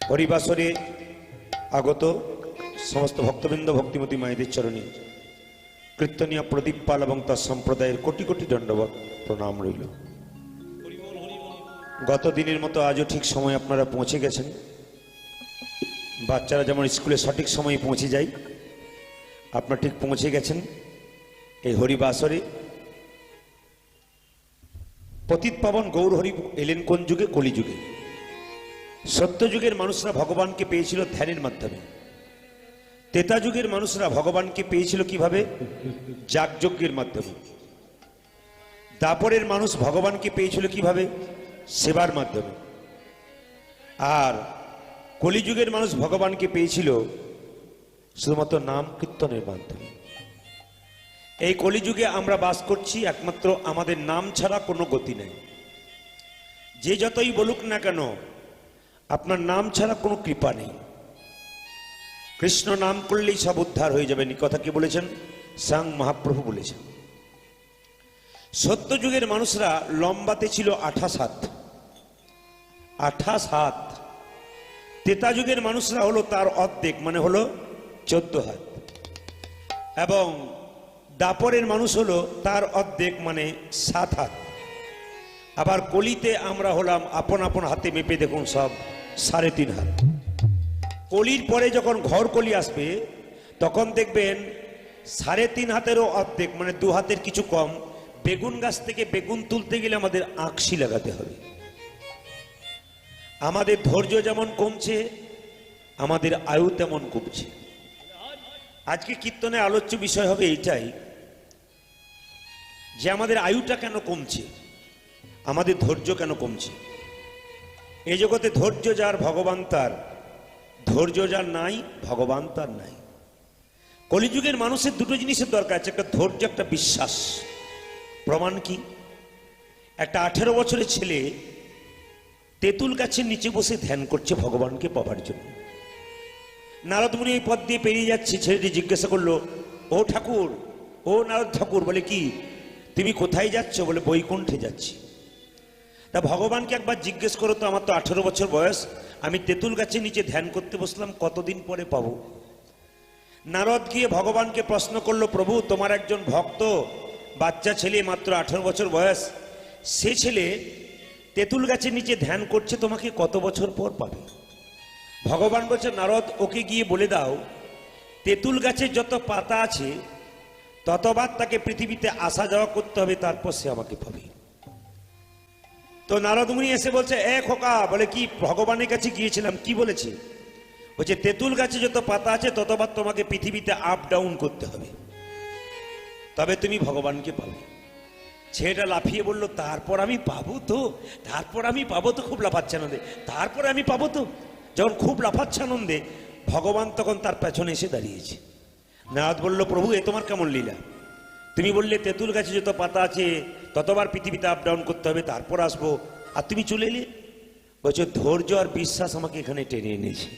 হরিবাসরে আগত সমস্ত ভক্তবৃন্দ ভক্তিমতী মায়েদের চরণে কীর্তনীয় প্রদীপ পাল এবং তার সম্প্রদায়ের কোটি কোটি দণ্ডবত প্রণাম রইল। গত দিনের মতো আজও ঠিক সময় আপনারা পৌঁছে গেছেন। বাচ্চারা যেমন স্কুলে সঠিক সময়ে পৌঁছে যায়, আপনারা ঠিক পৌঁছে গেছেন এই হরিবাসরে। পতিত পাবন গৌর হরি এলেন কোন যুগে? কলিযুগে। সত্যযুগের মানুষরা ভগবানকে পেয়েছিল ধ্যানের মাধ্যমে। ত্রেতা যুগের মানুষরা ভগবানকে পেয়েছিল কিভাবে? যাগযজ্ঞের মাধ্যমে। দাপরের মানুষ ভগবানকে পেয়েছিল কিভাবে? সেবার মাধ্যমে। আর কলিযুগের মানুষ ভগবানকে পেয়েছিল শুধুমাত্র নাম কীর্তনের মাধ্যমে। এই কলিযুগে আমরা বাস করছি, একমাত্র আমাদের নাম ছাড়া কোনো গতি নেই। যে যতই বলুক না কেন, আপনার নাম ছাড়া কোনো কৃপা নেই। কৃষ্ণ নাম করলেই সব উদ্ধার হয়ে যাবেন, এই কথা কি বলেছেন? স্বয়ং মহাপ্রভু বলেছেন। সত্যযুগের মানুষরা লম্বাতে ছিল 28 হাত। 28 হাত। ত্রেতা যুগের মানুষরা হলো তার অর্ধেক, মানে হলো 14 হাত। এবং দাপরের মানুষ হলো তার অর্ধেক, মানে 7 হাত। আবার কলিতে আমরা হলাম আপন আপন হাতে মেপে দেখুন সব 3.5 হাত। কলির পরে যখন ঘর কলি আসবে তখন দেখবেন 3.5 হাতেরও অর্ধেক, মানে 2 হাতের কিছু কম। বেগুন গাছ থেকে বেগুন তুলতে গেলে আমাদের আঁকশি লাগাতে হবে। আমাদের ধৈর্য যেমন কমছে, আমাদের আয়ু তেমন কমছে। আজকে কীর্তনে আলোচ্য বিষয় হবে এইটাই, যে আমাদের আয়ুটা কেন কমছে, আমাদের ধৈর্য কেন কমছে। এই জগতে ধৈর্য যার ভগবান তার, ধৈর্য যার নাই ভগবান তার নাই। কলিযুগের মানুষের দুটো জিনিসের দরকার আছে, একটা ধৈর্য, একটা বিশ্বাস। প্রমাণ কি? একটা 18 বছরের ছেলে তেঁতুল গাছের নিচে বসে ধ্যান করছে ভগবানকে পাবার জন্য। নারদ মুনি এই পথ দিয়ে পেরিয়ে যাচ্ছে, ছেলেটি জিজ্ঞাসা করলো, ও ঠাকুর, ও নারদ ঠাকুর, বলে কি তুমি কোথায় যাচ্ছ? বলে বৈকুণ্ঠে যাচ্ছি। তা ভগবানকে একবার জিজ্ঞেস করো তো, আমার তো 18 বছর বয়স, আমি তেঁতুল গাছের নিচে ধ্যান করতে বসলাম, কতদিন পরে পাবো? নারদ গিয়ে ভগবানকে প্রশ্ন করলো, প্রভু তোমার একজন ভক্ত বাচ্চা ছেলে, মাত্র 18 বছর বয়স, সে ছেলে তেঁতুল গাছের নিচে ধ্যান করছে, তোমাকে কত বছর পর পাবে? ভগবান বলছে, নারদ ওকে গিয়ে বলে দাও তেঁতুল গাছের যত পাতা আছে ততবার তাকে পৃথিবীতে আসা যাওয়া করতে হবে, তারপর সে আমাকে পাবে। তো নারদ মুনি এসে বলছে, এ খোকা, বলে কি ভগবানের কাছে গিয়েছিলাম, কি বলেছে? বলছে তেঁতুল গাছে যত পাতা আছে ততবার তোমাকে পৃথিবীতে আপ ডাউন করতে হবে, তবে তুমি ভগবানকে পাবে। ছেলেটা লাফিয়ে বলল, তারপর আমি পাবো তো? তারপর আমি পাবো তো? খুব লাফাচ্ছে আনন্দে, তারপরে আমি পাবো তো? যখন খুব লাফাচ্ছে আনন্দে, ভগবান তখন তার পেছনে এসে দাঁড়িয়েছে। নারদ বলল, প্রভু এ তোমার কেমন লীলা? তুমি বললে তেঁতুল গাছে যত পাতা আছে ততবার পৃথিবীতে আপ ডাউন করতে হবে, তারপর আসবো, আর তুমি চলে এলে। বলছো ধৈর্য আর বিশ্বাস আমাকে এখানে টেনে এনেছে।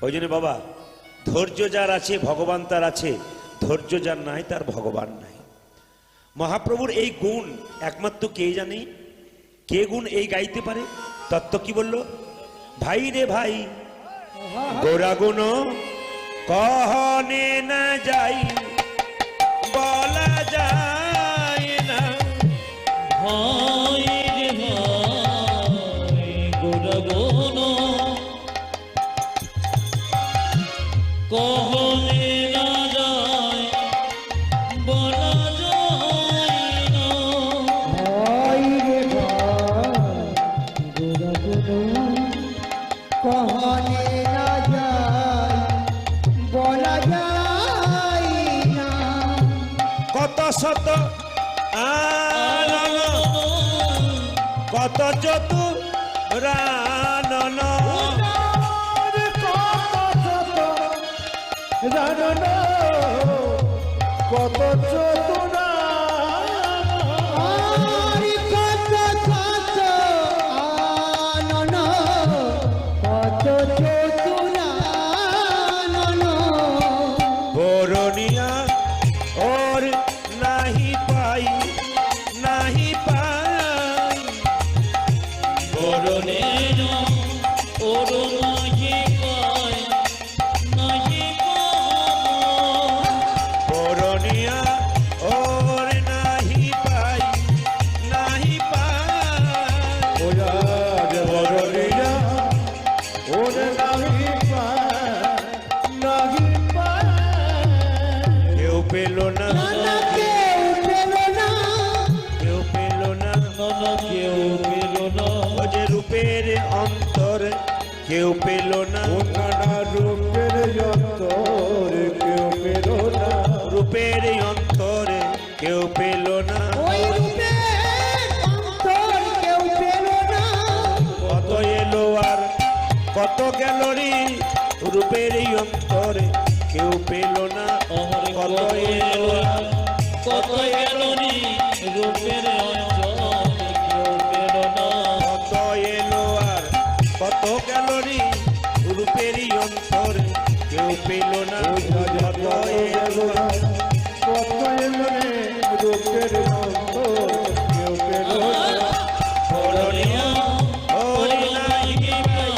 ওই জন্য বাবা, ধৈর্য যার আছে ভগবান তার আছে, ধৈর্য যার নাই তার ভগবান নাই। মহাপ্রভুর এই গুণ একমাত্র কে জানে? কে গুণ এই গাইতে পারে? তত্ত্ব কি বলল? ভাই রে ভাই গোরা গুণ কহনে না যাই, বলা যায় না। ভাই রে ভাই গোরা গুণ কহনে না যায়, বলা যায় না। ভাই রে ভাই গোরা গুণ কহনে না যায়, বলা যায় না। কত শত আনন, কত চতুরানন, রানন কত চতুরা, কত কত আনন, কত চতুরা বরণিয়া ওর নাহি পাই, নাহি পাই, বরণের ওর নাহি কেউ পেল না। ওখানা রূপের যন্তরে কেউ পেল না। রূপের অন্তরে কেউ পেল না। ওই রূপের অন্তর কেউ পেল না। কত এলো আর কত গেল রে, রূপের অন্তরে কেউ পেল না। আমার কত কত এলো আর কত গেল নি রূপের অঞ্চল কেউ পেল না। কত এলো আর কত গেল রে, রূপের অন্তরে কেউ পেল না। কত এলো আর কত এলো রে রূপের অন্তর কেউ পেল না। হরিয়া হরি নাই কি পাই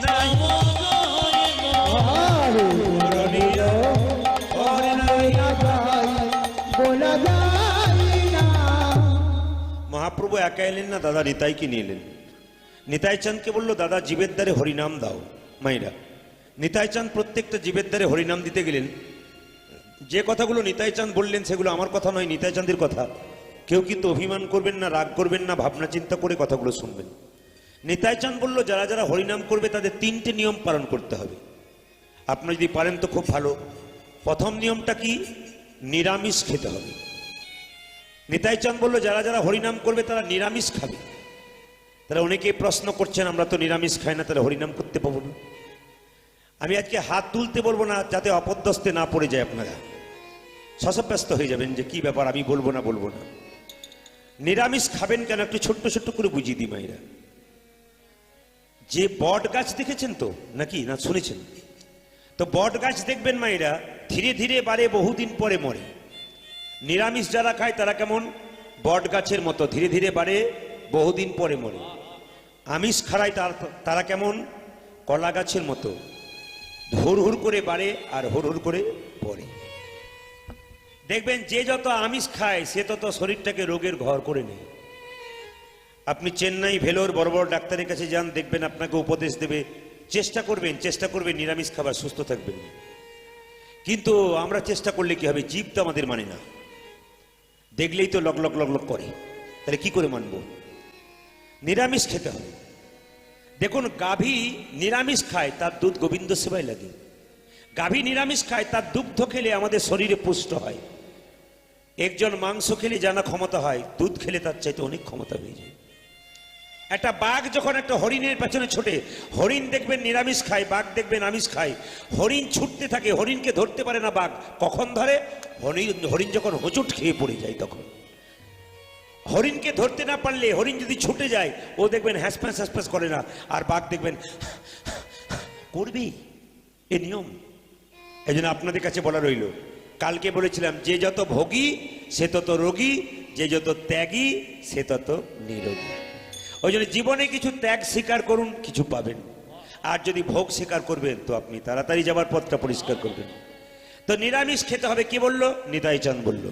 নাই আরে হরিয়া হরি নাই। বলা যায় না। মহাপ্রভু একা এলেন না, দাদা নিতাইকে নিয়ে এলেন। নিতাই চাঁদকে বললো, দাদা জীবের দ্বারে হরিনাম দাও। মাইরা নিতাই চাঁদ প্রত্যেকটা জীবের দ্বারে হরিনাম দিতে গেলেন। যে কথাগুলো নিতাই চাঁদ বললেন সেগুলো আমার কথা নয়, নিতাই চাঁদের কথা। কেউ কিন্তু অভিমান করবেন না, রাগ করবেন না, ভাবনা চিন্তা করে কথাগুলো শুনবেন। নিতাই চাঁদ বলল, যারা যারা হরিনাম করবে তাদের 3টে নিয়ম পালন করতে হবে। আপনারা যদি পারেন তো খুব ভালো। প্রথম নিয়মটা কি? নিরামিষ খেতে হবে। নিতাই চাঁদ বলল, যারা যারা হরিনাম করবে তারা নিরামিষ খাবে। তাহলে অনেকেই প্রশ্ন করছেন, আমরা তো নিরামিষ খাই না, তাহলে হরিনাম করতে পাবো না। আমি আজকে হাত তুলতে বলবো না, যাতে অপদ্যস্তে না পড়ে যায়, আপনারা শশব্যস্ত হয়ে যাবেন যে কি ব্যাপার, আমি বলবো না। নিরামিষ খাবেন কেন একটু ছোট্ট ছোট্ট করে বুঝিয়ে দিই মায়েরা। যে বট গাছ দেখেছেন তো নাকি, না শুনেছেন তো? বট গাছ দেখবেন মায়েরা, ধীরে ধীরে বাড়ে, বহুদিন পরে মরে। নিরামিষ যারা খায় তারা কেমন? বট গাছের মতো, ধীরে ধীরে বাড়ে, বহুদিন পরে মরে। আমিষ খায় তারা কেমন? কলা গাছের মতো, হুড় হুড় করে বাড়ে আর হুড় হুড় করে পড়ে। দেখবেন যে যত আমিষ খায় সে তত শরীরটাকে রোগের ঘর করে নেয়। আপনি চেন্নাই, ভেলোর বড় বড় ডাক্তারের কাছে যান, দেখবেন আপনাকে উপদেশ দেবে, চেষ্টা করবেন নিরামিষ খাবার, সুস্থ থাকবেন। কিন্তু আমরা চেষ্টা করলে কি হবে? জীব তো আমাদের মানে না, দেখলেই তো লক লক লক লক করে, তাহলে কি করে মানবো? নিরামিষ খেতে হবে। দেখুন, গাভী নিরামিষ খায়, তার দুধ গোবিন্দ সেবায় লাগে। গাভী নিরামিষ খায়, তার দুগ্ধ খেলে আমাদের শরীরে পুষ্ট হয়। একজন মাংস খেলে জানা ক্ষমতা হয়, দুধ খেলে তার চাইতে অনেক ক্ষমতা হয়ে যায়। একটা বাঘ যখন একটা হরিণের পেছনে ছোটে, হরিণ দেখবেন নিরামিষ খায়, বাঘ দেখবেন আমিষ খায়। হরিণ ছুটতে থাকে, হরিণকে ধরতে পারে না বাঘ। কখন ধরে? হরিণ যখন হোঁচট খেয়ে পড়ে যায় তখন। হরিণকে ধরতে না পারলে, হরিণ যদি ছুটে যায়, ও দেখবেন হ্যাসপ্যাস হ্যাসপ্যাস করে না, আর বাঘ দেখবেন করবেই। এ নিয়ম। এই জন্য আপনাদের কাছে বলা রইল, কালকে বলেছিলাম, যে যত ভোগী সে তত রোগী, যে যত ত্যাগী সে তত নিরোগী। ওই জন্য জীবনে কিছু ত্যাগ স্বীকার করুন, কিছু পাবেন। আর যদি ভোগ স্বীকার করবেন তো আপনি তাড়াতাড়ি যাবার পথটা পরিষ্কার করবেন। তো নিরামিষ খেতে হবে, কি বললো? নিতাই চাঁদ বলল।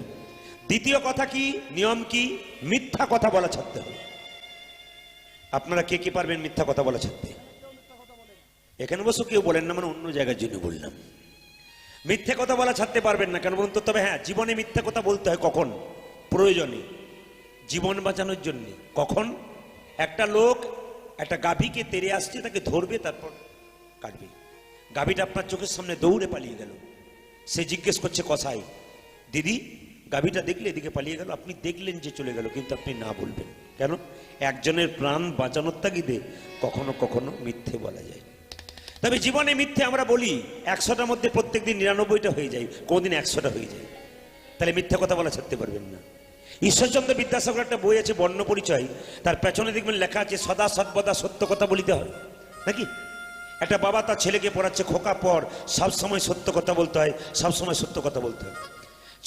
দ্বিতীয় কথা কি, নিয়ম কি? মিথ্যা কথা বলা ছাড়তে হবে। আপনারা কে কে পারবেন মিথ্যা কথা বলা ছাড়তে? এখানে বসে কেউ বলেন না, মানে অন্য জায়গার জন্য বললাম। মিথ্যে কথা বলা ছাড়তে পারবেন না কেন বলুন তো? তবে হ্যাঁ, জীবনে মিথ্যা কথা বলতে হয়। কখন? প্রয়োজনে, জীবন বাঁচানোর জন্য। কখন? একটা লোক একটা গাভীকে তেড়ে আসছে, তাকে ধরবে, তারপর কাটবে। গাভীটা আপনার চোখের সামনে দৌড়ে পালিয়ে গেল। সে জিজ্ঞেস করছে কসাই, দিদি গাভীটা দেখলে এদিকে পালিয়ে গেল? আপনি দেখলেন যে চলে গেল, কিন্তু আপনি না বলবেন কেন? একজনের প্রাণ বাঁচানোর তাগিদে কখনো কখনো মিথ্যে বলা যায়। তবে জীবনে মিথ্যে আমরা বলি 100টার মধ্যে প্রত্যেকদিন 99টা হয়ে যায়, কোনদিন 100টা হয়ে যায়। তাহলে মিথ্যা কথা বলা ছাড়তে পারবেন না। ঈশ্বরচন্দ্র বিদ্যাসাগর একটা বই আছে, বর্ণ পরিচয়, তার পেছনে দেখবেন লেখা আছে, সদা সর্বদা সত্য কথা বলিতে হয়, নাকি? একটা বাবা তার ছেলেকে পড়াচ্ছে, খোকা পর, সবসময় সত্য কথা বলতে হয়, সবসময় সত্য কথা বলতে হয়।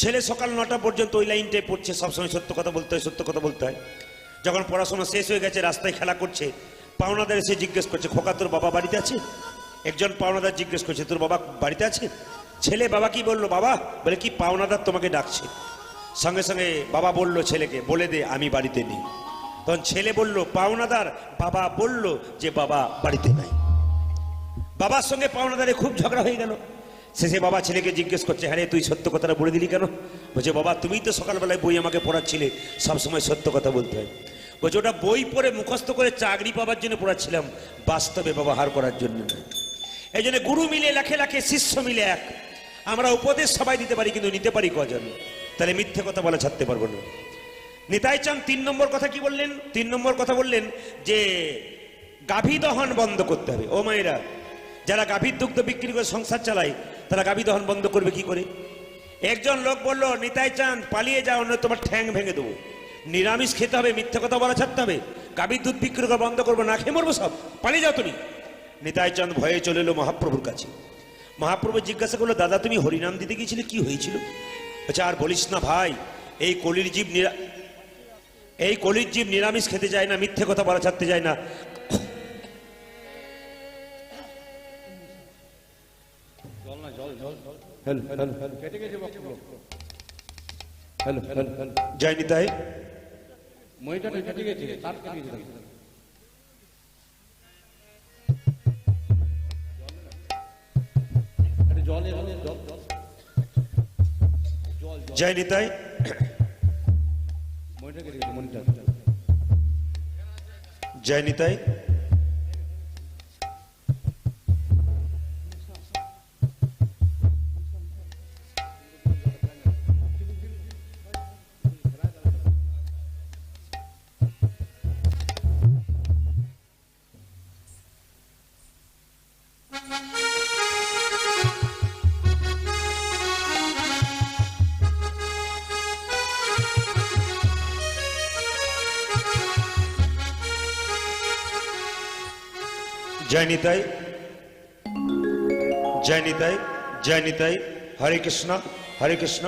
ছেলে সকাল 9টা পর্যন্ত ওই লাইনটাই পড়ছে, সবসময় সত্য কথা বলতে হয়, সত্য কথা বলতে হয়। যখন পড়াশোনা শেষ হয়ে গেছে, রাস্তায় খেলা করছে, পাওনাদার এসে জিজ্ঞেস করছে, খোকা তোর বাবা বাড়িতে আছে? একজন পাওনাদার জিজ্ঞেস করছে, তোর বাবা বাড়িতে আছে? ছেলে বাবা কি বললো? বাবা বলে, কি পাওনাদার তোমাকে ডাকছে। সঙ্গে সঙ্গে বাবা বলল ছেলেকে, বলে দে আমি বাড়িতে নেই। তখন ছেলে বলল, পাওনাদার বাবা বলল যে বাবা বাড়িতে নাই। বাবার সঙ্গে পাওনাদারে খুব ঝগড়া হয়ে গেল। শেষে বাবা ছেলেকে জিজ্ঞেস করছে, হ্যাঁ রে, তুই সত্য কথাটা বলে দিলি কেন? বলছে, বাবা তুমিই তো সকালবেলায় বই আমাকে পড়াচ্ছিলে, সবসময় সত্য কথা বলতে হয়। বলছে ওটা বই পড়ে মুখস্থ করে চাকরি পাওয়ার জন্য পড়াচ্ছিলাম, বাস্তবে ব্যবহার করার জন্য নয়। এই জন্য গুরু মিলে লাখে লাখে, শিষ্য মিলে এক। আমরা উপদেশ সবাই দিতে পারি, কিন্তু নিতে পারি কজন? তাহলে মিথ্যে কথা বলা ছাড়তে পারবো না। নিতাই চাঁদ 3 নম্বর কথা কি বললেন? 3 নম্বর কথা বললেন যে গাভী দহন বন্ধ করতে হবে। ও মায়েরা, যারা গাভীর দুগ্ধ বিক্রি করে সংসার চালায়, তারা গাভী দহন বন্ধ করবে কি করে? একজন লোক বললো, নিতাই চাঁদ পালিয়ে যাও, নয় তোমার ঠ্যাং ভেঙে দেবো। নিরামিষ খেতে হবে, মিথ্যে কথা বলা ছাড়তে হবে, গাভীর দুধ বিক্রি করা বন্ধ করবো, না খেয়ে মরবো সব, পালিয়ে যাও তুমি। নিতাই চাঁদ ভয়ে চলে এলো মহাপ্রভুর কাছে। মহাপ্রভু জিজ্ঞাসা করলো, দাদা তুমি হরিনাম দিতে গিয়েছিলে, কি হয়েছিল? আচ্ছা আর বলিস না ভাই, এই কলির জীব নিরামিষ খেতে যায় না, মিথ্যে কথা বলা ছাড়তে যায় না। জয় নিতাই। জয় নিতাই। জয় নিতাই। জয় নিতাই। জয় নিতাই। জয় নিতাই। হরে কৃষ্ণ, হরে কৃষ্ণ।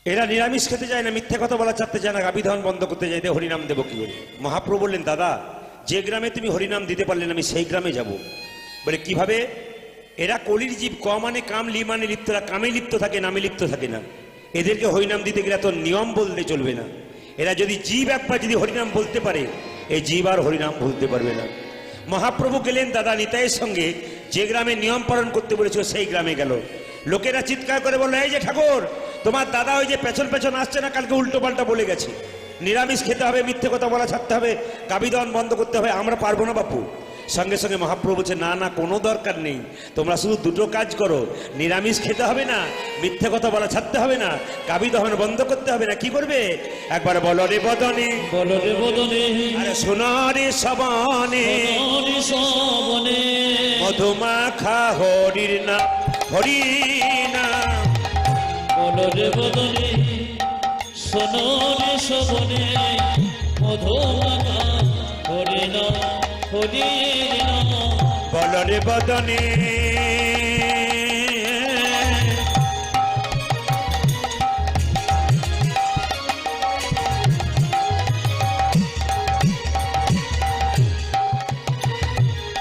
এরা নিরামিষ খেতে যায় না, মিথ্যে কথা বলা চাচ্ছে যায় না, গাভী দহন বন্ধ করতে যাইতে হরিনাম দেবো কি বলে? মহাপ্রভু বললেন, দাদা যে গ্রামে তুমি হরিনাম দিতে পারলেন, আমি সেই গ্রামে যাব। বলে কিভাবে? এরা কলির জীব, ক মানে কাম, লি মানে লিপ্ত। এরা কামে লিপ্ত থাকে, নামে লিপ্ত থাকে না। এদেরকে হরিনাম দিতে গেলে তো নিয়ম বলতে চলবে না। এরা যদি জীব একবার যদি হরিনাম বলতে পারে, এই জীব আর হরিনাম বলতে পারবে না। মহাপ্রভু গেলেন দাদা নিতাইয়ের সঙ্গে, যে গ্রামে নিয়ম পালন করতে বলেছিল সেই গ্রামে গেল। লোকেরা চিৎকার করে বললো, এই যে ঠাকুর, তোমার দাদা ওই যে পেছন পেছন আসছে না, কালকে উল্টো পাল্টা বলে গেছে, নিরামিষ খেতে হবে, মিথ্যে কথা বলা ছাড়তে হবে, গাভী দহন বন্ধ করতে হবে, আমরা পারবো না বাপু। সঙ্গে সঙ্গে মহাপ্রভু বলছে, না না, কোনো দরকার নেই, তোমরা শুধু দুটো কাজ করো, নিরামিষ খেতে হবে না, মিথ্যে কথা বলা ছাড়তে হবে না, গাভী দহন বন্ধ করতে হবে না। কি করবে? একবার বলো রে বদনে, বলো রে বদনে, আরে শোনো রে শ্রবণে, শ্রবণে, মধুমাখা হরির নাম, হরির নাম। বলো রে বদনে, শোনো রে শ্রবণে, মধুমাখা হরি নাম, হরি নাম। বলো রে বদনে,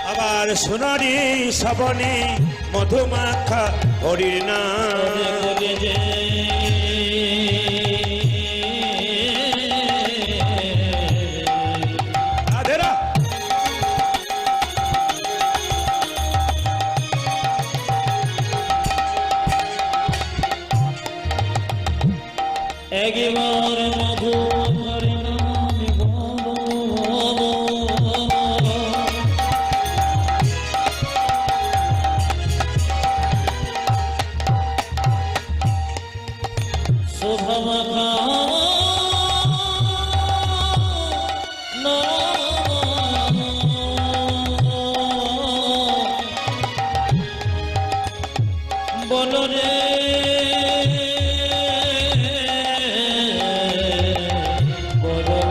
আবার শোনো রে শ্রবণে, মধুমাখা হরির নাম। বলে যে আধেরা একবার মধু হরি নাম বলো, শোভা মাখা বলো রে বলো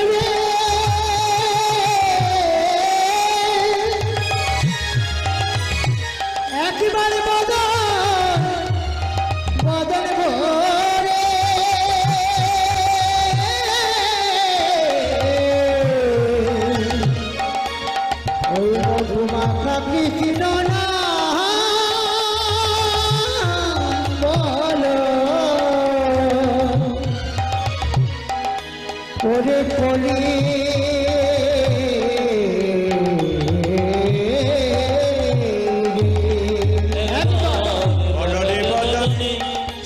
রে, একেবারে বদন ভরে ওই মধুমাখা কৃষ্ণ নাম বলো, ওরে কলি বলো রে বদনে,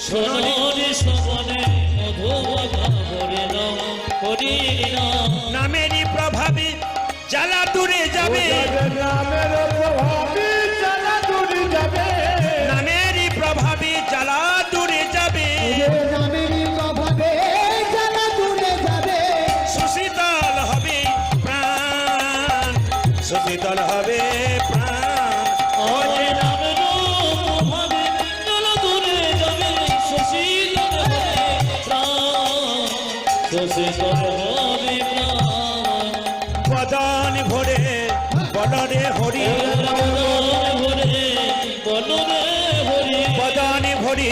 শোনো রে শ্রবণে, মধু বসে তোর হরি প্রাণ বদন ভরে বলরে হরি ভরে বলরে হরি বদন ভরি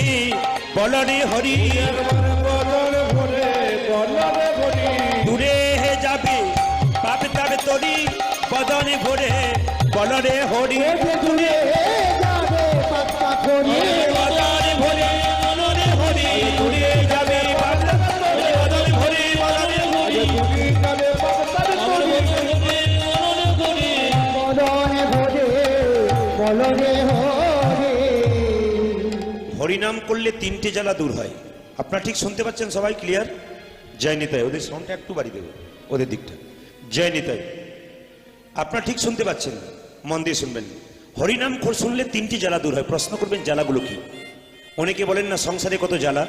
বলরে হরি বদন ভরে বলরে ভরি দূরে হে যাবে পাপ তার তরি বদন ভরে বলরে হরি দূরে যাবে পাপ্পা করি বদন ভরে বলরে হরি দূরে যাবে পাপ তার তরি বদন ভরে বলরে হরি তুমি কালে পাতার করি বদনে ভরে বলরে হরে হরিনাম করলে তিনটে জ্বালা দূর হয়। আপনারা ঠিক শুনতে পাচ্ছেন সবাই ক্লিয়ার? জয় নিতাই। ওদের সাউন্ডটা একটু বাড়ি দেবে, ওদের দিকটা। জয় নিতাই। আপনারা ঠিক শুনতে পাচ্ছেন, মন দিয়ে শুনবেন। হরিনাম শুনলে তিনটি জ্বালা দূর হয়। প্রশ্ন করবেন জ্বালাগুলো কি? অনেকে বলেন না সংসারে কত জ্বালা,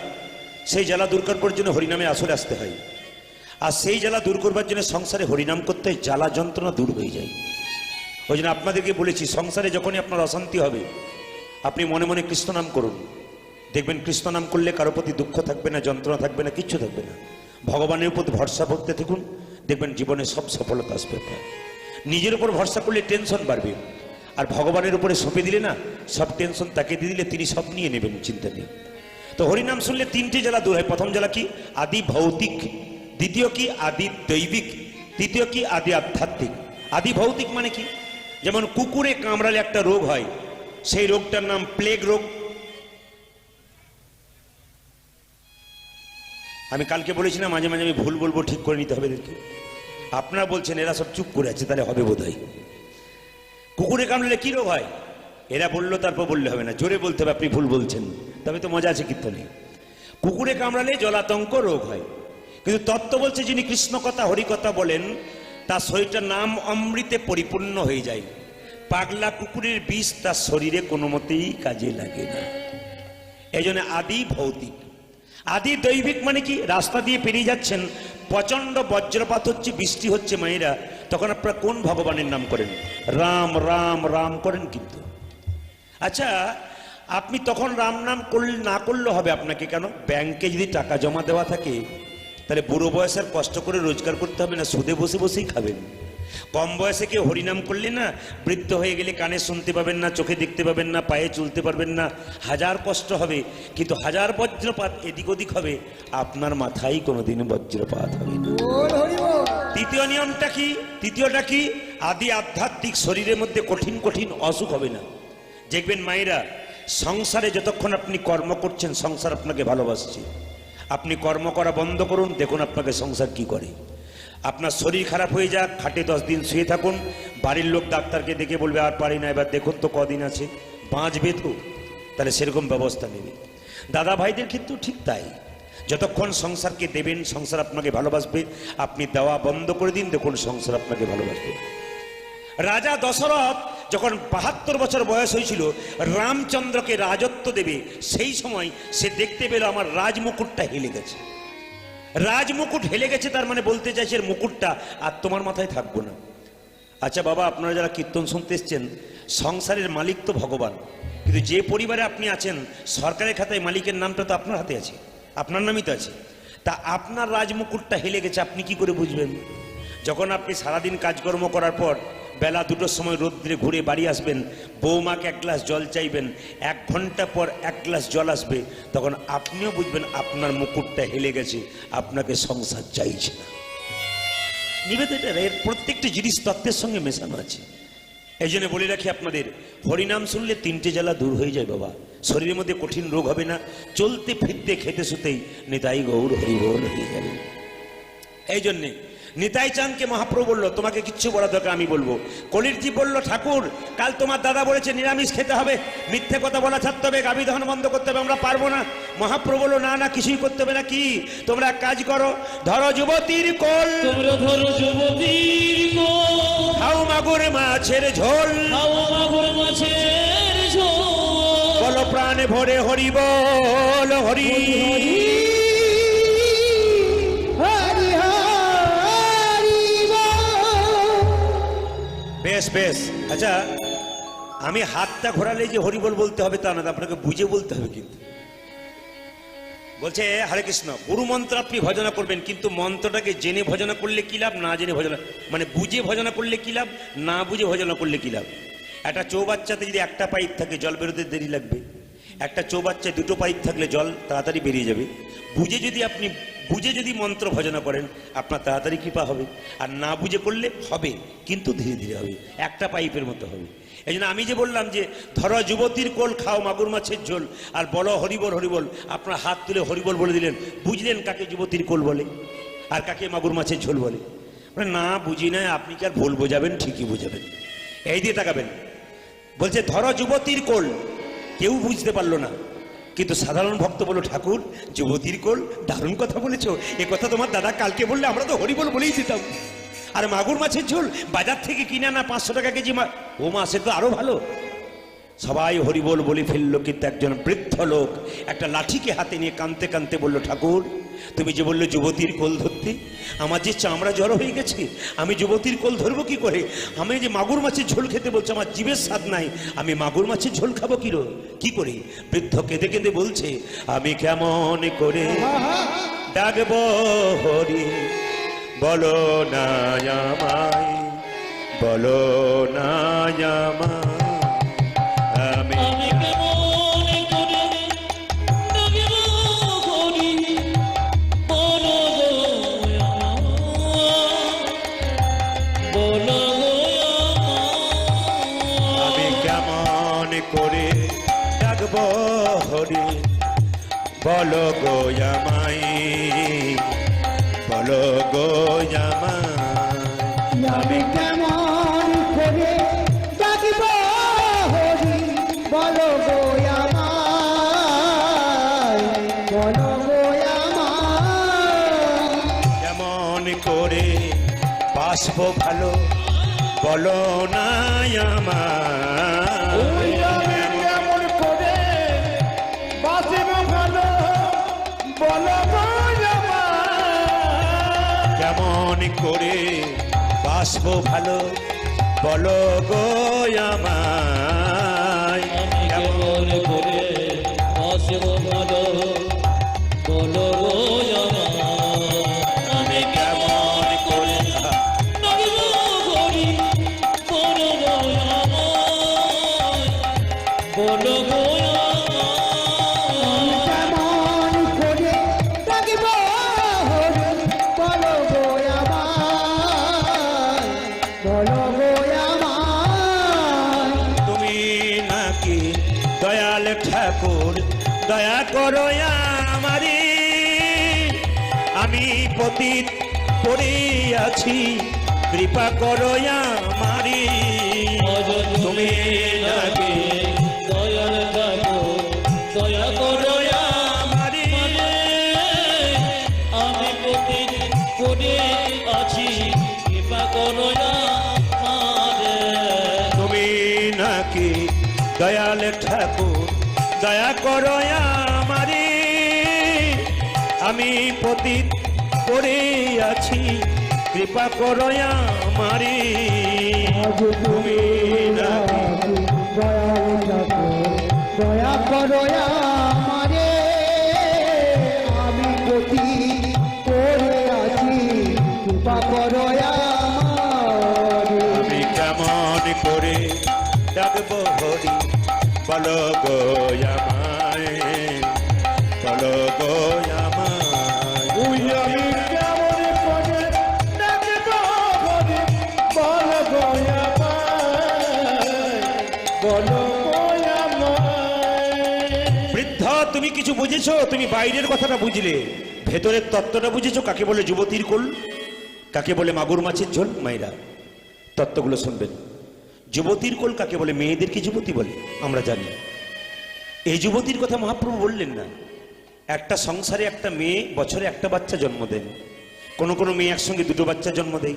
সেই জ্বালা দূর করবার জন্য হরিনামে আসরে আসতে হয়। আর সেই জ্বালা দূর করবার জন্য সংসারে হরিনাম করতে হয়, জ্বালা যন্ত্রণা দূর হয়ে যায়। ওই জন্য আপনাদেরকে বলেছি, সংসারে যখনই আপনার অশান্তি হবে আপনি মনে মনে কৃষ্ণ নাম করুন। দেখবেন কৃষ্ণ নাম করলে কারো প্রতি দুঃখ থাকবে না, যন্ত্রণা থাকবে না, কিচ্ছু থাকবে না। ভগবানের উপর ভরসা করতে থাকুন, দেখবেন জীবনে সব সফলতা আসবে। নিজের উপর ভরসা করলে টেনশন বাড়বে, আর ভগবানের উপরে সঁপে দিলে না সব টেনশন তাকে দিয়ে দিলে তিনি সব নিয়ে নেবেন, চিন্তা নেই। তো হরিনাম শুনলে তিনটে জ্বালা দূর হয়। প্রথম জ্বালা কি? আদি ভৌতিক। দ্বিতীয় কি? আদি দৈবিক। তৃতীয় কি? আদি আধ্যাত্মিক। আদি ভৌতিক মানে কি? যেমন কুকুরে কামড়ালে একটা রোগ হয়, সেই রোগটার নাম প্লেগ রোগ। আমি কালকে বলেছিলাম মাঝে মাঝে আমি ভুল বলবো, ঠিক করে নিতে হবে এদেরকে। আপনারা বলছেন এরা সব চুপ করে আছে, তাহলে হবে বোধ হয়। কুকুরে কামড়ালে কি রোগ হয়? এরা বললো, তারপর বললে হবে না, জোরে বলতে হবে। আপনি ভুল বলছেন, তবে তো মজা আছে কীর্তনে। কুকুরে কামড়ালে জলাতঙ্ক রোগ হয়, কিন্তু তত্ত্ব বলছে যিনি কৃষ্ণ কথা হরি কথা বলেন তার শরীরটা নাম অমৃতে পরিপূর্ণ হয়ে যায়। পাগলা কুকুরের বিষ তার শরীরে কোনো মতেই কাজে লাগে না। এই জন্য আদি ভৌতিক। আদি দৈবিক মানে কি? রাস্তা দিয়ে পেরিয়ে যাচ্ছেন, প্রচন্ড বজ্রপাত হচ্ছে, বৃষ্টি হচ্ছে মায়েরা, তখন আপনারা কোন ভগবানের নাম করেন? রাম রাম রাম করেন। কিন্তু আচ্ছা, আপনি তখন রাম নাম করলে না করলে হবে আপনাকে কেন? ব্যাংকে যদি টাকা জমা দেওয়া থাকে তাহলে বুড়ো বয়সে আর কষ্ট করে রোজগার করতে হবে না, সুদে বসে বসেই খাবেন। কম বয়সে কেউ হরিনাম করলে না, বৃদ্ধ হয়ে গেলে কানে শুনতে পাবেন না, চোখে দেখতে পাবেন না, পায়ে চলতে পারবেন না, হাজার কষ্ট হবে, কিন্তু হাজার বজ্রপাত এদিক ওদিক হবে, আপনার মাথায় কোনোদিন বজ্রপাত হবে না। তৃতীয় নিয়মটা কি? তৃতীয়টা কি? আদি আধ্যাত্মিক। শরীরের মধ্যে কঠিন কঠিন অসুখ হবে না। দেখবেন মায়েরা, সংসারে যতক্ষণ আপনি কর্ম করছেন সংসার আপনাকে ভালোবাসছে। আপনি কর্ম করা বন্ধ করুন, দেখুন আপনাকে সংসার কি করে। আপনার শরীর খারাপ হয়ে যাক, খাটে 10 দিন শুয়ে থাকুন, বাড়ির লোক ডাক্তারকে দেখে বলবে আর পারি না, এবার দেখুন তো কদিন আছে, বাঁচবে তো, তাহলে সেরকম ব্যবস্থা নেবে। দাদা ভাইদের ক্ষেত্রেও ঠিক তাই। যতক্ষণ সংসারকে দেবেন সংসার আপনাকে ভালোবাসবে, আপনি দেওয়া বন্ধ করে দিন, দেখুন সংসার আপনাকে ভালোবাসবে। রাজা দশরথ যখন 72 বছর বয়স হয়েছিল, রামচন্দ্রকে রাজত্ব দেবে, সেই সময় সে দেখতে পেল আমার রাজমুকুটটা হেলে গেছে। রাজমুকুট হেলে গেছে, তার মানে বলতে চাইছে মুকুটটা আর তোমার মাথায় থাকবো না। আচ্ছা বাবা, আপনারা যারা কীর্তন শুনতে এসছেন, সংসারের মালিক তো ভগবান, কিন্তু যে পরিবারে আপনি আছেন সরকারের খাতায় মালিকের নামটা তো আপনার হাতে আছে, আপনার নামই তো আছে। তা আপনার রাজমুকুটটা হেলে গেছে, আপনি কি করে বুঝবেন? যখন আপনি সারাদিন কাজকর্ম করার পর বেলা 2টোর সময় রোদ্রে ঘুরে বাড়ি আসবেন, বৌমাকে 1 গ্লাস জল চাইবেন, 1 ঘন্টা পর 1 গ্লাস জল আসবে, তখন আপনিও বুঝবেন আপনার মুকুটটা হেলে গেছে, আপনাকে সংসার চাইছে না। নিবেদিতা এর প্রত্যেকটি জিনিস তত্ত্বের সঙ্গে মেশানো আছে। এই জন্য বলে রাখি আপনাদের, হরিনাম শুনলে 3টে জ্বালা দূর হয়ে যায় বাবা। শরীরের মধ্যে কঠিন রোগ হবে না, চলতে ফিরতে খেতে শুতেই নিতাই গৌর হরি বল হয়ে যাবে। এই জন্যে নিতাই চাঁদকে মহাপ্রভু বললো, তোমাকে কিচ্ছু বলা দরকার আমি বলবো। কলিরজি বলল, ঠাকুর কাল তোমার দাদা বলেছে নিরামিষ খেতে হবে, মিথ্যে কথা বলা ছাড়তে হবে, গাভী দহন বন্ধ করতে হবে, আমরা পারবো না। মহাপ্রভু বললো, না না কিছুই করতে হবে না। কি? তোমরা এক কাজ করো, ধরো যুবতীর কোল, তোমরা ধরো যুবতীর কোল, খাও মাগুর মাছের ঝোল, খাও মাগুর মাছের ঝোল, বলো প্রাণে ভরে হরি বল হরি। হরি হরি বেশ বেশ। আচ্ছা, আমি হাতটা ঘোরালে যে হরিবল বলতে হবে তা না, আপনাকে বুঝে বলতে হবে। কিন্তু বলছে হরে কৃষ্ণ, গুরু মন্ত্র আপনি ভজনা করবেন, কিন্তু মন্ত্রটাকে জেনে ভজনা করলে কি লাভ, না জেনে ভজনা মানে বুঝে ভজনা করলে কি লাভ, না বুঝে ভজনা করলে কি লাভ। একটা চৌবাচ্চাতে যদি একটা পাইপ থাকে জল বেরোতে দেরি লাগবে, একটা চৌবাচ্চায় দুটো পাইপ থাকলে জল তাড়াতাড়ি বেরিয়ে যাবে। বুঝে যদি মন্ত্র ভজনা করেন আপনার তাড়াতাড়ি কৃপা হবে, আর না বুঝে করলে হবে কিন্তু ধীরে ধীরে হবে, একটা পাইপের মতো হবে। এই জন্য আমি যে বললাম যে ধরো যুবতীর কোল খাও মাগুর মাছের ঝোল, আর বলো হরিবল হরিবল, আপনার হাত তুলে হরিবল বলে দিলেন, বুঝলেন কাকে যুবতীর কোল বলে আর কাকে মাগুর মাছের ঝোল বলে? না বুঝি না, আপনি কি আর ভুল বোঝাবেন, ঠিকই বোঝাবেন, এই দিয়ে তাকাবেন। বলছে ধরো যুবতীর কোল, কেউ বুঝতে পারলো না, কিন্তু সাধারণ ভক্ত বলল ঠাকুর যুবতীর কোল, দারুণ কথা বলেছো, এ কথা তোমার দাদা কালকে বললে আমরা তো হরিবল বলেই দিতাম। আর মাগুর মাছের ঝোল বাজার থেকে কিনে না 500 টাকা কেজি, ও মাসে তো আরো ভালো। সবাই হরিবল বলে ফেললো, কিন্তু একজন বৃদ্ধ লোক একটা লাঠিকে হাতে নিয়ে কাঁদতে কাঁদতে বলল ঠাকুর তুমি যে বললে যুবতীর কোল ধরতে, আমার যে চামড়া জড়ো হয়ে গেছে, আমি যুবতীর কোল ধরবো কি করে? আমি যে মাগুর মাছের ঝোল খেতে বলছে, আমার জিভের স্বাদ নাই, আমি মাগুর মাছের ঝোল খাবো কি করে? বৃদ্ধ কেঁদে কেঁদে বলছে আমি কেমন করে ডাকবো হরি, বলো না আমায়, বলো না আমায়, আমি আমি কেমন করে ডাকিব হরি, বলো গো আমায়, বলো গো আমি কেমন করে ডাকবো হরি, বলো গো আমায়, বলো গো আমায়, আমি কেমন করে ডাকিব হরি, বলো গো আমায়, বলো গো আমায়। কেমন করে বাসবো ভালো, বলো না আমায়, ওই আমি কেমন করে বাঁচিব ভালো, বলো গো আমায়। কেমন করে বাসবো ভালো, বলো গো আমায়, আমি কেমন করে বাসব ভালো, বলো গো আমায়, আমি কেমন করে ডাকিব হরি, বলো গো আমায়, বলো গো আমায়। কেমন করে ডাকিব হরি, বলো গো আমায়, বলো গো আমায়। তুমি নাকি দয়াল ঠাকুর, দয়া করো আমারে, আমি পতিত পড়ে আছি, কৃপা করো আমারে। তুমি নাকি দয়াল ঠাকুর, দয়া করো আমারে, আমি প্রতিদিন পড়ে আছি, কৃপা করো আমারে। তুমি নাকি দয়াল ঠাকুর, দয়া করো আমারে, আমি পতিত পড়ে আছি, কৃপা করো আমারে। আজ তুমি নাকি দয়াল ঠাকুর, দয়া করো আমারে, আমি গতি করে আছি, কৃপা করো আমারে। আমি কেমন করে ডাকবো হরি, বলো গো আমায়, বলো গো আমায়, ওই আমি কেমন করে ডাকিব হরি, বলো গো আমায়, বলো গো আমায়। বৃদ্ধ তুমি কিছু বুঝেছো? তুমি বাইরের কথাটা বুঝলে, ভেতরের তত্ত্বটা বুঝেছো? কাকে বলে যুবতীর কোল, কাকে বলে মাগুর মাছের ঝোল? মায়েরা তত্ত্বগুলো শুনবেন। যুবতীর কোল কাকে বলে? মেয়েদেরকে যুবতী বলে, আমরা জানি। এই যুবতীর কথা মহাপ্রভু বললেন না। একটা সংসারে একটা মেয়ে বছরে একটা বাচ্চা জন্ম দেন, কোনো কোনো মেয়ে একসঙ্গে দুটো বাচ্চা জন্ম দেয়,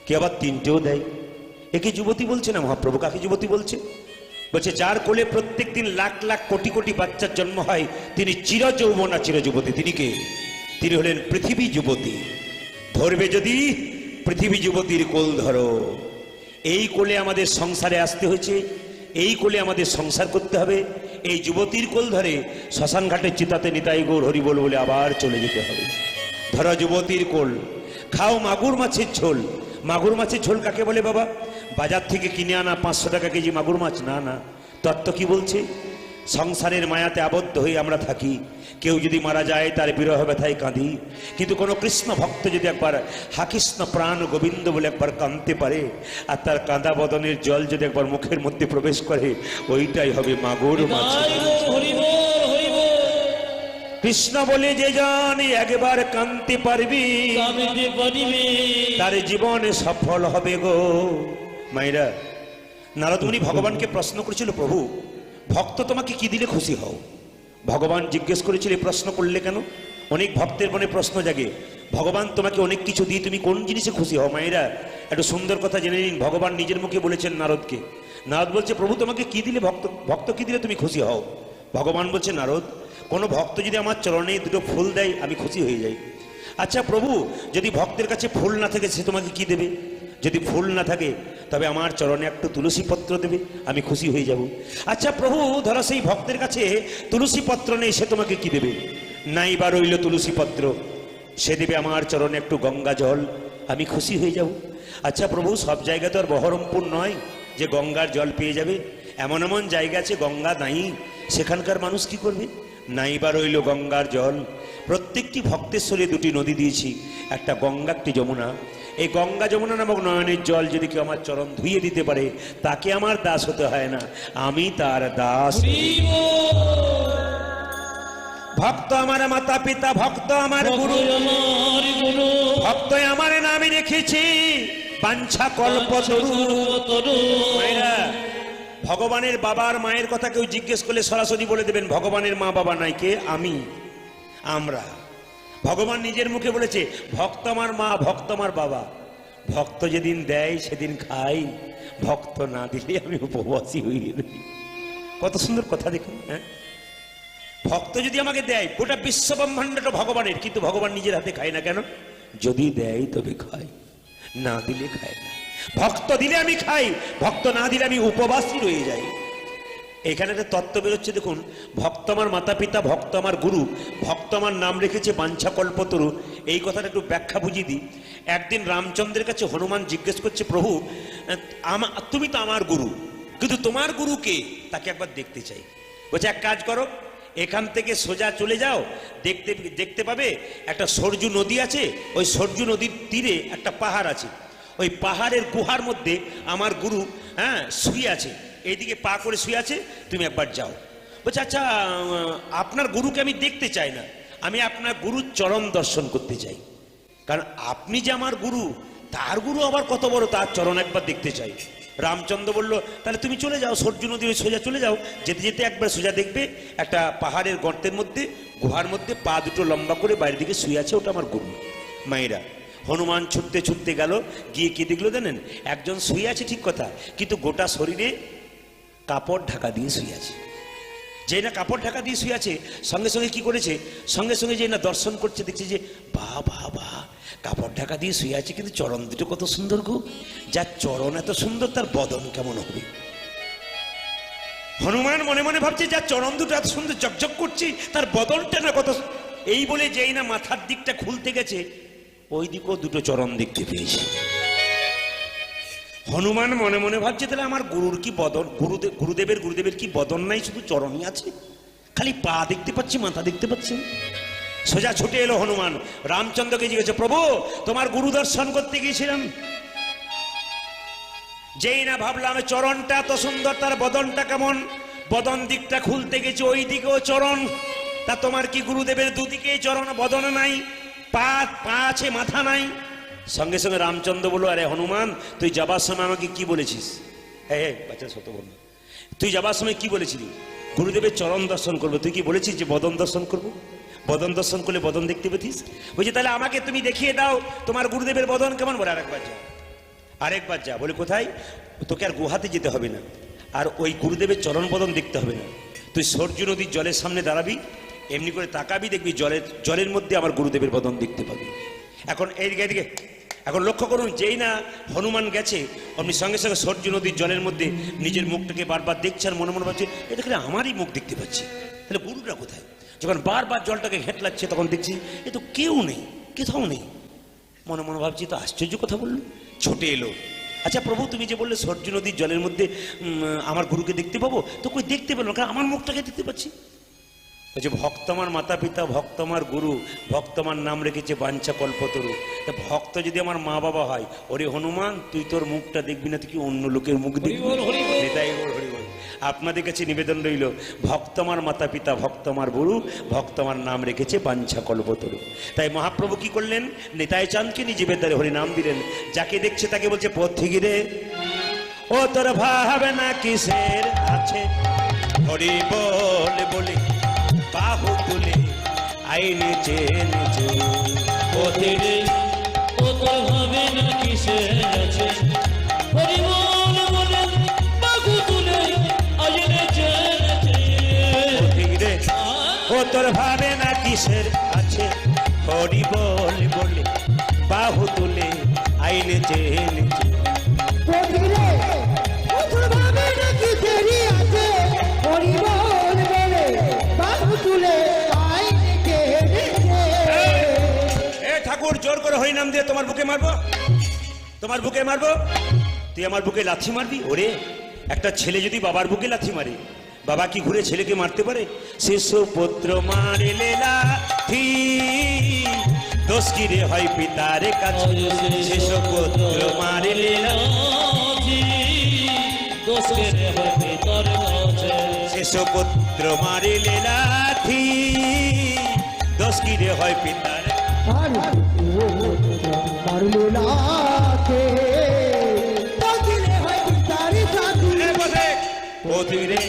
কে আবার তিনটেও দেয়। একে যুবতী বলছে না মহাপ্রভু। কাকে যুবতী বলছে? বলছে যার কোলে প্রত্যেক দিন লাখ লাখ কোটি কোটি বাচ্চার জন্ম হয়, তিনি চির যৌবনা চির যুবতী। তিনি কে? তিনি হলেন পৃথিবী যুবতী। ধরবে যদি পৃথিবী যুবতীর কোল ধরো। এই কোলে আমাদের সংসারে আসতে হয়েছে, এই কোলে আমাদের সংসার করতে হবে, এই যুবতীর কোল ধরে শ্মশান ঘাটের চিতাতে নিতাই গৌর হরি বল বলে আবার চলে যেতে হবে। ধরো যুবতীর কোল, খাও মাগুর মাছের ঝোল। মাগুর মাছের ঝোল কাকে বলে বাবা? বাজার থেকে কিনে আনা 500 টাকা কেজি মাগুর মাছ না, না। তত্ত্ব কি বলছে? সংসারের মায়াতে আবদ্ধ হয়ে আমরা থাকি। কেউ যদি মারা যায় তার বিরহ ব্যথায় কাঁদি, কিন্তু কোনো কৃষ্ণ ভক্ত যদি একবার হা কৃষ্ণ প্রাণ গোবিন্দ বলে একবার কাঁদতে পারে, আর তার কাঁদা বদনের জল যদি একবার মুখের মধ্যে প্রবেশ করে, ওইটাই হবে মাগুর মাছ। তাই গৌর হরি বল, হরি বল। কৃষ্ণ বলে যে জানি একবার কাঁদতে পারবি, কাঁদিতে পারিবে। তার জীবনে সফল হবে গো। মায়েরা, নারদ মুনি ভগবানকে প্রশ্ন করেছিল, প্রভু ভক্ত তোমাকে কি দিলে খুশি হও? ভগবান জিজ্ঞেস করেছিল, এই প্রশ্ন করলে কেন? অনেক ভক্তের মনে প্রশ্ন জাগে, ভগবান তোমাকে অনেক কিছু দিয়ে তুমি কোন জিনিসে খুশি হও? মায়েরা, একটু সুন্দর কথা জেনে নিন। ভগবান নিজের মুখে বলেছেন নারদকে। নারদ বলছে, প্রভু তোমাকে কি দিলে ভক্ত কি দিলে তুমি খুশি হও? ভগবান বলছে, নারদ, কোনো ভক্ত যদি আমার চরণে দুটো ফুল দেয় আমি খুশি হয়ে যাই। আচ্ছা প্রভু, যদি ভক্তের কাছে ফুল না থাকে সে তোমাকে কি দেবে? যদি ফুল না থাকে তবে আমার চরণে একটু তুলসী পত্র দেবে, আমি খুশি হয়ে যাব। আচ্ছা প্রভু, ধরো সেই ভক্তের কাছে তুলসী পত্র নেই, সে তোমাকে কি দেবে? নাই বা রইল তুলসী পত্র, সে দেবে আমার চরণে একটু গঙ্গা জল, আমি খুশি হয়ে যাব। আচ্ছা প্রভু, সব জায়গা তো আর বহরমপুর নয় যে গঙ্গার জল পেয়ে যাবে। এমন এমন জায়গা আছে গঙ্গা নাই, সেখানকার মানুষ কি করবে? নাই বা রইল গঙ্গার জল। প্রত্যেকটি ভক্তের শরীরে দুটি নদী দিয়েছি, একটা গঙ্গা, একটি যমুনা। এই গঙ্গা যমুনা নামক নয়নের জল যদি কেউ আমার চরণ ধুইয়ে দিতে পারে, তাকে আমার দাস হতে হয় না, আমি তার দাস। ভক্ত আমার মাতা পিতা, ভক্ত আমার গুরু, আমার গুরু। ভক্ত আমার নামে রেখেছি বাঞ্ছা কল্পতরু। মায়েরা, ভগবানের বাবার মায়ের কথা কেউ জিজ্ঞেস করলে সরাসরি বলে দেবেন, ভগবানের মা বাবা নাই, কে? আমি, আমরা। ভগবান নিজের মুখে বলেছে, ভক্ত আমার মা, ভক্ত আমার বাবা। ভক্ত যেদিন দেয় সেদিন খাই, ভক্ত না দিলে আমি উপবাসী হয়ে রই। কত সুন্দর কথা দেখুন। হ্যাঁ, ভক্ত যদি আমাকে দেয়, গোটা বিশ্ব ব্রহ্মাণ্ডটা ভগবানের, কিন্তু ভগবান নিজের হাতে খায় না। কেন? যদি দেয় তবে খাই, না দিলে খায় না। ভক্ত দিলে আমি খাই, ভক্ত না দিলে আমি উপবাসী রয়ে যাই। এখানে একটা তত্ত্ব বেরোচ্ছে দেখুন, ভক্ত আমার মাতা পিতা, ভক্ত আমার গুরু, ভক্ত আমার নাম রেখেছে বাঞ্ছা কল্পতরু। এই কথাটা একটু ব্যাখ্যা বুঝিয়ে দিই। একদিন রামচন্দ্রের কাছে হনুমান জিজ্ঞেস করছে, প্রভু তুমি তো আমার গুরু, কিন্তু তোমার গুরু কে? তাকে একবার দেখতে চাই। বলছে, এক কাজ করো, এখান থেকে সোজা চলে যাও, দেখতে পাবে একটা সরজু নদী আছে, ওই সরজু নদীর তীরে একটা পাহাড় আছে, ওই পাহাড়ের গুহার মধ্যে আমার গুরু শুয়ে আছে, এইদিকে পা করে শুয়ে আছে, তুমি একবার যাও। বলছে, আচ্ছা আপনার গুরুকে আমি দেখতে চাই না, আমি আপনার গুরুর চরণ দর্শন করতে চাই। কারণ আপনি যে আমার গুরু, তার গুরু আবার কত বড়, তার চরণ একবার দেখতে চাই। রামচন্দ্র বলল, তাহলে তুমি চলে যাও, সরজু নদীর সোজা চলে যাও, যেতে যেতে একবার সোজা দেখবে একটা পাহাড়ের গর্তের মধ্যে, গুহার মধ্যে পা দুটো লম্বা করে বাইরের দিকে শুয়ে আছে, ওটা আমার গুরু। মায়েরা, হনুমান ছুটতে ছুটতে গেল, গিয়ে কি দেখলো জানেন? একজন শুয়ে আছে ঠিক কথা, কিন্তু গোটা শরীরে কাপড় ঢাকা দিয়ে শুয়ে আছে। যে না কাপড় ঢাকা দিয়ে শুয়ে আছে, সঙ্গে সঙ্গে কি করেছে, সঙ্গে সঙ্গে যে না দর্শন করছে, দেখছে যে বাহ বাহ বাহ, কাপড় ঢাকা দিয়ে শুয়ে আছে, কিন্তু চরণ দুটো কত সুন্দর গো। যার চরণ এত সুন্দর, তার বদন কেমন হবে? হনুমান মনে মনে ভাবছে, যার চরণ দুটো এত সুন্দর ঝকঝক করছে, তার বদনটা না কত। এই বলে যেই না মাথার দিকটা খুলতে গেছে, ওই দিকেও দুটো চরণ দেখতে পেয়েছে। হনুমান মনে মনে ভাবছে, তাহলে আমার গুরুর কি বদন, গুরুদেবের কি বদন নাই, শুধু চরণই আছে, খালি পা দেখতে পাচ্ছি, মাথা দেখতে পাচ্ছি। সোজা ছুটে এলো হনুমান, রামচন্দ্রকে জিজ্ঞেস, প্রভু তোমার গুরু দর্শন করতে গিয়েছিলাম, যেই না ভাবলাম চরণটা এত সুন্দর, তার বদনটা কেমন, বদন দিকটা খুলতে গেছে, ওই দিকেও চরণ। তা তোমার কি গুরুদেবের দুদিকে চরণ, বদন নাই, পা আছে, মাথা নাই? সঙ্গে সঙ্গে রামচন্দ্র বলল, আরে হনুমান, তুই যাবার সময় আমাকে কি বলেছিস? হ্যাঁ বাচ্চা সত বল, তুই যাবার সময় কি বলেছিলি? গুরুদেবের চরণ দর্শন করবো। তুই কি বলেছিস যে বদন দর্শন করবো? বদন দর্শন করলে বদন দেখতে পেতিস? বলছি, তাহলে আমাকে তুমি দেখিয়ে দাও তোমার গুরুদেবের বদন কেমন। বলে, আরেকবার যা। বলে, কোথায়? তোকে আর গুহাতে যেতে হবে না, আর ওই গুরুদেবের চরণ বদন দেখতে হবে না, তুই সরজু নদীর জলের সামনে দাঁড়াবি, এমনি করে তাকাবি, দেখবি জলের মধ্যে আমার গুরুদেবের বদন দেখতে পাবি। এখন এইদিকে এখন লক্ষ্য করুন, যেই না হনুমান গেছে অমনি সঙ্গে সঙ্গে সরজু নদীর জলের মধ্যে নিজের মুখটাকে বারবার দেখছে আর মনে মনে ভাবছে এটা দেখলে আমারই মুখ দেখতে পাচ্ছি, তাহলে গুরুটা কোথায়? যখন বারবার জলটাকে ঘেঁটলাচ্ছে তখন দেখছি এ তো কেউ নেই, কোথাও নেই। মনে মনে ভাবছি তো আশ্চর্য কথা বললো, ছুটে এলো। আচ্ছা প্রভু, তুমি যে বললে সরজু নদীর জলের মধ্যে আমার গুরুকে দেখতে পাবো, তো কই দেখতে পেলো, কারণ আমার মুখটাকে দেখতে পাচ্ছি। বলছে ভক্ত আমার মাতা পিতা, ভক্ত আমার গুরু, ভক্ত আমার নাম রেখেছে বাঞ্ছা কল্পতরু। তা ভক্ত যদি আমার মা বাবা হয়, ওরে হনুমান তুই তোর মুখটা দেখবি না, তুই কি অন্য লোকের মুখ দেখবি? নেতাই বল, হরি বল। আপনাদের কাছে নিবেদন রইল, ভক্ত আমার মাতা পিতা, ভক্ত আমার গুরু, ভক্ত আমার নাম রেখেছে বাঞ্ছা কল্পতরু। তাই মহাপ্রভু কি করলেন, নেতাই চাঁদকে নিজের দ্বারে হরি নাম দিলেন। যাকে দেখছে তাকে বলছে পথিগিরে ও তোর ভাবে না কিসের আছে, হরি বল বলে বাহু তুলে আই নিচে নিচে। পথিরে ও তোর ভাবে না কিসে আছে, হরি বল বলে বাহু তুলে আই নেচে নেচে। পথিরে ও তোর ভাবে না কিসের আছে, হরি বল বলে বাহু তুলে আই নিচে নিচে। পথিরে মধুর ভাবে নাকি দেরি আছে, হরি বল বলে বাহু তুলে আয় নেচে নেচে। এ ঠাকুর, জোর করে হরি নাম দিয়ে তোমার বুকে মারবো, তোমার বুকে মারবো, তুই আমার বুকে লাথি মারবি? ওরে, একটা ছেলে যদি বাবার বুকে লাথি মারে, বাবা কি ঘুরে ছেলেকে মারতে পারে? শিশু পুত্র মারিলে লাথি, দোষ কি রে হয় পিতার কাছে, শিশু পুত্র মারিলে লাথি, দোষ কে রে হবে তোর কাছে। শিশু পুত্র মারিলে লাথি, দোষ কি রে হয় পিতার। মারলো লাথে পথিরে হয় তারি সাধু। পথিরে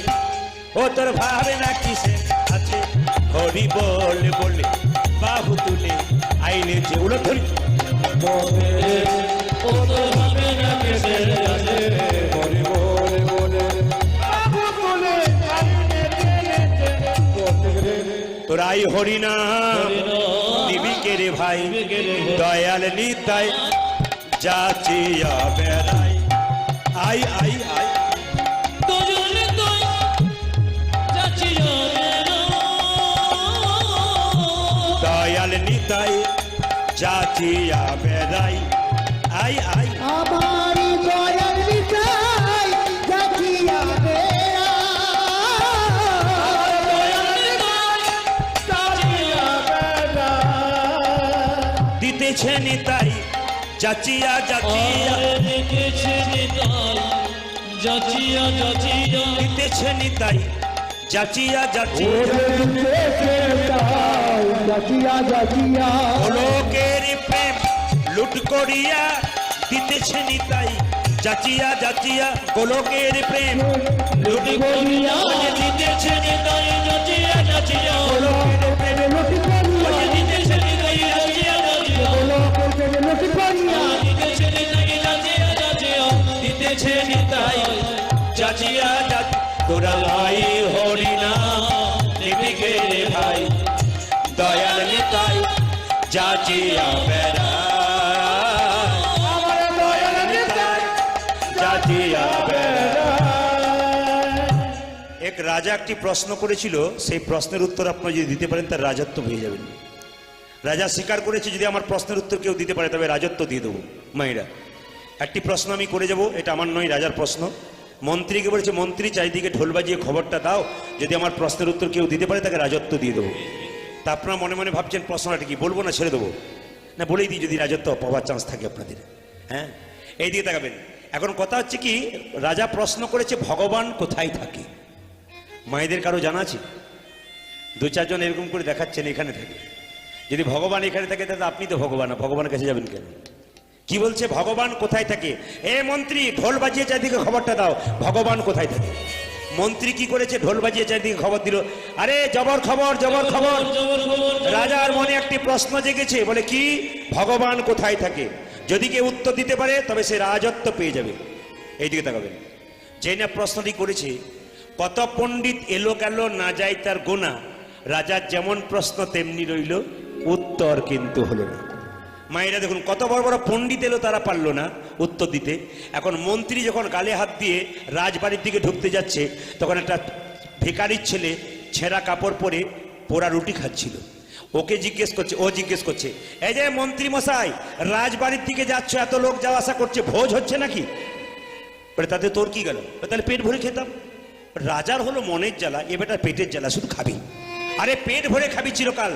ও তোর ভাবে না কিসে আছে, হরি বল বলে বাহু তুলে আইনে যে উলট ধরি। পথিরে ও তোর ভাবে না কিসে আছে, হরি বল বলে বাহু তুলে আই নেচে নেচে। পথিরে তোরাই হরিনাম নিবিকে রে ভাই, দয়াল নিতাই যাচিয়া বেড়াই। আই আই আই দুজনে তুই যাচ্ছিও মেরা। দয়াল নিতাই যাচিয়া বেড়াই। আই আই আমার দয়াল নিতাই যাচিয়া বেড়া। দিতেছে নিতাই যাচিয়া যাচিয়া, রেখেছে নিতাই যাচিয়া যাচিয়া। দিতেছে নিতাই যাচিয়া যাচিয়া। যাচিয়া যাচিয়া লোকের প্রেম লুট করিয়া দিতেছে নিতাই যাচিয়া যাচিয়া। গোলকের প্রেম লুট করিয়া দিতেছে নিতাই যাচিয়া যাচিয়া। গোলকের প্রেম লুট করিয়া দিতেছে নিতাই যাচিয়া যাচিয়া। লোকের প্রেমে লুট করিয়া দিতেছে নিতাই যাচিয়া যাচিয়া। দিতেছে নিতাই যাচিয়া যাচিয়া। তোরা লাই হরিনা নিবিকে রে ভাই, দয়াল নিতাই যাচিয়া বেড়া। আমার দয়াল নিতাই যাচিয়া বেড়া। এক রাজা একটি প্রশ্ন করেছিল, সেই প্রশ্নের উত্তর আপনারা যদি দিতে পারেন তার রাজত্ব পেয়ে যাবেন। রাজা স্বীকার করেছে যদি আমার প্রশ্নের উত্তর কেউ দিতে পারে তবে রাজত্ব দিয়ে দেবো। মায়েরা, একটি প্রশ্ন আমি করে যাব, এটা আমার নয়, রাজার প্রশ্ন। মন্ত্রীকে বলেছে, মন্ত্রী চারিদিকে ঢোল বাজিয়ে খবরটা দাও, যদি আমার প্রশ্নের উত্তর কেউ দিতে পারে তাকে রাজত্ব দিয়ে দেবো। তা আপনারা মনে মনে ভাবছেন প্রশ্নটা কি, বলবো না ছেড়ে দেবো? না, বলেই দিই যদি রাজত্ব পাওয়ার চান্স থাকে আপনাদের। হ্যাঁ, এই দিকে তাকাবেন। এখন কথা হচ্ছে কি, রাজা প্রশ্ন করেছে ভগবান কোথায় থাকে। মায়েদের কারো জানা আছে? দু চারজন এরকম করে দেখাচ্ছেন এখানে থাকে। যদি ভগবান এখানে থাকে তাহলে আপনি তো ভগবান, ভগবানের কাছে যাবেন কেন? কি বলছে, ভগবান কোথায় থাকে? এ মন্ত্রী, ঢোল বাজিয়ে চারদিকে খবরটা দাও, ভগবান কোথায় থাকে। মন্ত্রী কি করেছে, ঢোল বাজিয়ে চারদিকে খবর দিল। আরে জবর খবর, জবর খবর। রাজার মনে একটি প্রশ্ন জেগেছে, বলে কি, ভগবান কোথায় থাকে। যদি কেউ উত্তর দিতে পারে তবে সে রাজত্ব পেয়ে যাবে। এইদিকে তাকাবেন। যে না প্রশ্নটি করেছে, কত পণ্ডিত এলো গেল না যায় তার গোনা, রাজার যেমন প্রশ্ন তেমনি রইল, উত্তর কিন্তু হলো না। মায়েরা দেখুন কত বড় বড় পণ্ডিত এলো, তারা পারলো না উত্তর দিতে। এখন মন্ত্রী যখন গালে হাত দিয়ে রাজবাড়ির দিকে ঢুকতে যাচ্ছে, তখন একটা ভিখারির ছেলে ছেঁড়া কাপড় পরে পোড়া রুটি খাচ্ছিল। ওকে জিজ্ঞেস করছে, ও জিজ্ঞেস করছে, এই যে মন্ত্রী মশাই, রাজবাড়ির দিকে যাচ্ছ, এত লোক যাওয়া আসা করছে, ভোজ হচ্ছে নাকি? বলে তাতে তোর কি গেল? তাহলে পেট ভরে খেতাম। রাজার হলো মনের জ্বালা, এ বেটার পেটের জ্বালা, শুধু খাবি। আরে পেট ভরে খাবি চিরকাল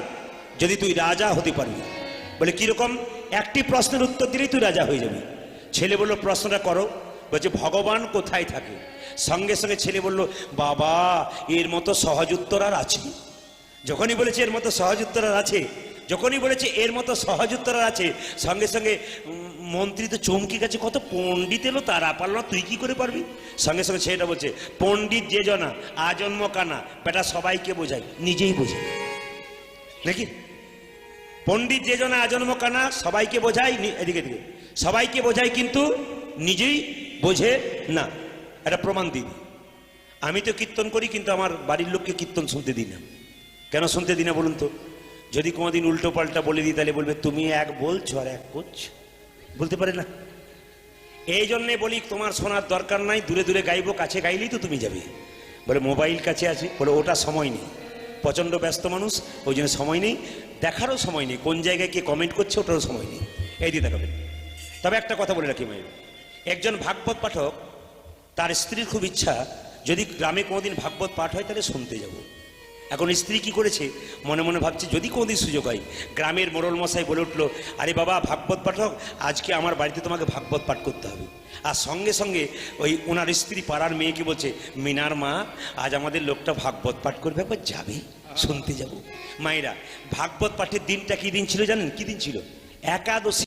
যদি তুই রাজা হতে পারবি। বলে কিরকম? একটি প্রশ্নের উত্তর দিলেই তুই রাজা হয়ে যাবি। ছেলে বলল, প্রশ্নটা করো। বলছে, ভগবান কোথায় থাকে? সঙ্গে সঙ্গে ছেলে বলল, বাবা এর মতো সহজ উত্তর আর আছে? যখনই বলেছে এর মতো সহজ উত্তর আর আছে, যখনই বলেছে এর মতো সহজ উত্তর আর আছে, সঙ্গে সঙ্গে মন্ত্রী তো চমকি গেছে, কত পণ্ডিত এলো, তারা পারল না, তুই কি করে পারবি? সঙ্গে সঙ্গে ছেলেটা বলছে, পণ্ডিত যে জনা আজন্ম কানা, বেটা সবাইকে বোঝায়, নিজেই বোঝে নাকি? পণ্ডিত যে জনা আজন্ম কানা, সবাইকে বোঝায়, এদিকে এদিকে সবাইকে বোঝায়, কিন্তু নিজেই বোঝে না। একটা প্রমাণ দিই। আমি তো কীর্তন করি, কিন্তু আমার বাড়ির লোককে কীর্তন শুনতে দিই না। কেন শুনতে দিই না বলুন তো? যদি কোনোদিন উল্টো পাল্টা বলে দিই, তাহলে বলবে তুমি এক বলছো আর এক করছো, বলতে পারে না। এই জন্যে বলি তোমার শোনার দরকার নাই, দূরে দূরে গাইবো, কাছে গাইলেই তো তুমি যাবে। বলে মোবাইল কাছে আছে, বলে ওটা সময় নেই, প্রচণ্ড ব্যস্ত মানুষ, ওই জন্য সময় নেই, দেখারও সময় নেই, কোন জায়গায় কে কমেন্ট করছে ওটারও সময় নেই, এই দিয়ে দেখাবেন। তবে একটা কথা বলে রাখি মায়ের, একজন ভাগবত পাঠক, তার স্ত্রীর খুব ইচ্ছা যদি গ্রামে কোনোদিন ভাগবত পাঠ হয় তাহলে শুনতে যাব। এখন স্ত্রী কি করেছে, মনে মনে ভাবছে যদি কোনোদিন সুযোগ হয়। গ্রামের মোড়ল মশাই বলে উঠলো, আরে বাবা ভাগবত পাঠক, আজকে আমার বাড়িতে তোমাকে ভাগবত পাঠ করতে হবে। আর সঙ্গে সঙ্গে ওই ওনার স্ত্রী পাড়ার মেয়েকে বলছে, মিনার মা, আজ আমাদের লোকটা ভাগবত পাঠ করবে, একবার যাবে, শুনতে যাব। মায়েরা, ভাগবত পাঠের দিনটা কি দিন ছিল জানেন? কি দিন ছিল? একাদশী।